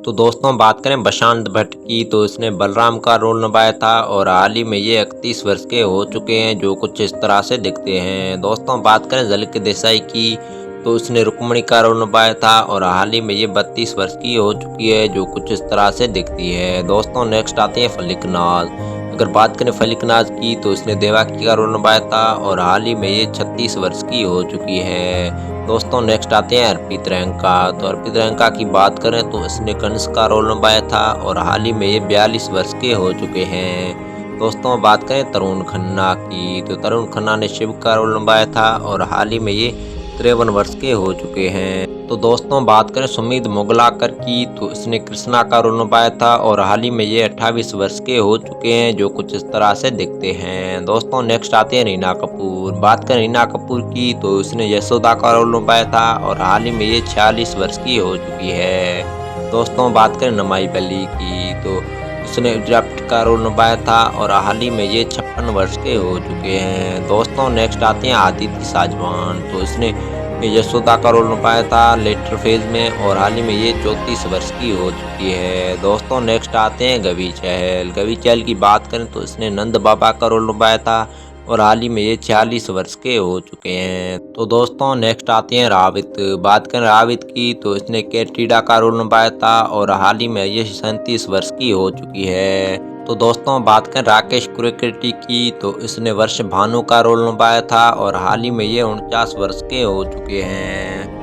तो दोस्तों बात करें बशांत भट्ट की, तो इसने बलराम का रोल निभाया था और हाल ही में ये 31 वर्ष के हो चुके हैं, जो कुछ इस तरह से दिखते हैं। दोस्तों बात करें झलक देसाई की, तो इसने रुक्मणी का रोल निभाया था और हाल ही में ये 32 वर्ष की हो चुकी है, जो कुछ इस तरह से दिखती है। दोस्तों नेक्स्ट आते हैं फलिक नाज। अगर बात करें फलिक नाज की, तो इसने देवाकी का रोल निभाया था और हाल ही में ये 36 वर्ष की हो चुकी है। दोस्तों नेक्स्ट आते हैं अर्पित रेंका। तो अर्पित रेंका की बात करें तो इसने कंस का रोल निभाया था और हाल ही में ये 42 वर्ष के हो चुके हैं। दोस्तों बात करें तरुण खन्ना की, तो तरुण खन्ना ने शिव का रोल निभाया था और हाल ही में ये 53 वर्ष के हो चुके हैं। तो दोस्तों बात करें सुमित मुगलाकर की, तो इसने कृष्णा का रोल निभाया था और हाल ही में ये 28 वर्ष के हो चुके हैं, जो कुछ इस तरह से दिखते हैं। दोस्तों नेक्स्ट आते हैं रीना कपूर। बात करें रीना कपूर की, तो इसने यशोदा का रोल निभाया था और हाल ही में ये 46 वर्ष की हो चुकी है। दोस्तों बात करें नमाई बली की, तो उसने इजिप्ट का रोल निभाया था और हाल ही में ये 56 वर्ष के हो चुके हैं। दोस्तों नेक्स्ट आते हैं आदित्य साजवान। तो इसने यशोदा का रोल निभाया था लेटर फेज में और हाल ही में ये 34 वर्ष की हो चुकी है। दोस्तों नेक्स्ट आते हैं गवी चहल। गवी चहल की बात करें तो इसने नंद बाबा का रोल निभाया था और हाल ही में ये 46 वर्ष के हो चुके हैं। तो दोस्तों नेक्स्ट आते हैं रावित। बात करें रावित की, तो इसने कैटरीना का रोल निभाया था और हाल ही में ये 37 वर्ष की हो चुकी है। तो दोस्तों बात करें राकेश कुरेकटी की, तो इसने वर्ष भानु का रोल निभाया था और हाल ही में ये 49 वर्ष के हो चुके हैं।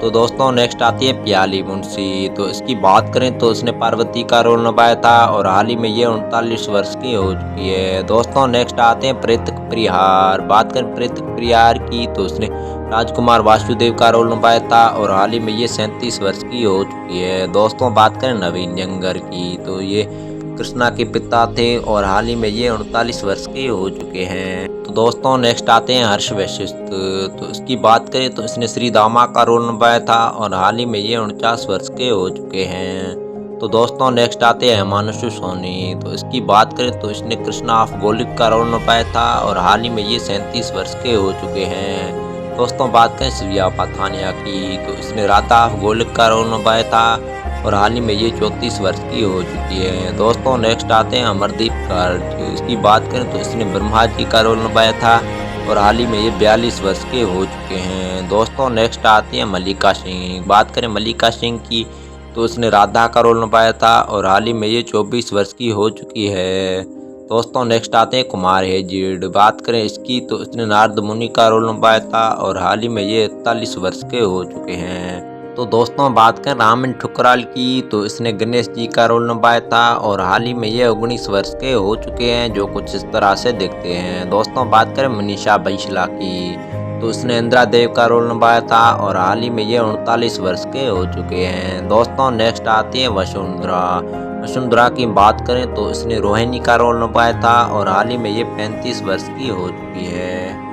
तो दोस्तों नेक्स्ट आती है प्याली मुंशी। तो इसकी बात करें तो इसने पार्वती का रोल निभाया था और हाल ही में ये 39 वर्ष की हो चुकी है। दोस्तों नेक्स्ट आते हैं प्रीतक परिहार। बात करें प्रीतक परिहार की, तो उसने राजकुमार वासुदेव का रोल निभाया था और हाल ही में ये 37 वर्ष की हो चुकी है। दोस्तों बात करें नवीन जंगर की, तो ये कृष्णा के पिता थे और हाल ही में ये 39 वर्ष के हो चुके हैं। तो दोस्तों नेक्स्ट आते हैं हर्ष वशिष्ठ। तो इसकी बात करें तो इसने श्री दामा का रोल निभाया था और हाल ही में ये 49 वर्ष के हो चुके हैं। तो दोस्तों नेक्स्ट आते हैं हिमांशु सोनी। तो इसकी बात करें तो इसने कृष्णा ऑफ गोलिक का रोल निभाया था और हाल ही में ये 37 वर्ष के हो चुके हैं। दोस्तों बात करें शिव्या पाथानिया की, तो इसने राधा ऑफ गोलिक का रोल निभाया था और हाल ही में ये 34 वर्ष की हो चुकी है। दोस्तों नेक्स्ट आते हैं अमरदीप गर्ग। इसकी बात करें तो इसने ब्रह्मा जी का रोल निभाया था और हाल ही में ये 42 वर्ष के हो चुके हैं। दोस्तों नेक्स्ट आती है मल्लिका सिंह। बात करें मल्लिका सिंह की, तो इसने राधा का रोल निभाया था और हाल ही में ये 24 वर्ष की हो चुकी है। दोस्तों नेक्स्ट आते हैं कुमार हेजिड। बात करें इसकी, तो इसने नारद मुनि का रोल निभाया था और हाल ही में ये 41 वर्ष के हो चुके हैं। तो दोस्तों बात करें रामन ठुकराल की, तो इसने गणेश जी का रोल निभाया था और हाल ही में ये 19 वर्ष के हो चुके हैं, जो कुछ इस तरह से दिखते हैं। दोस्तों बात करें मनीषा बैसला की, तो इसने इंदिरा देव का रोल निभाया था और हाल ही में ये 39 वर्ष के हो चुके हैं। दोस्तों नेक्स्ट आती है वसुंधरा। वसुंधरा की बात करें तो इसने रोहिणी का रोल निभाया था और हाल ही में ये 35 वर्ष की हो चुकी है।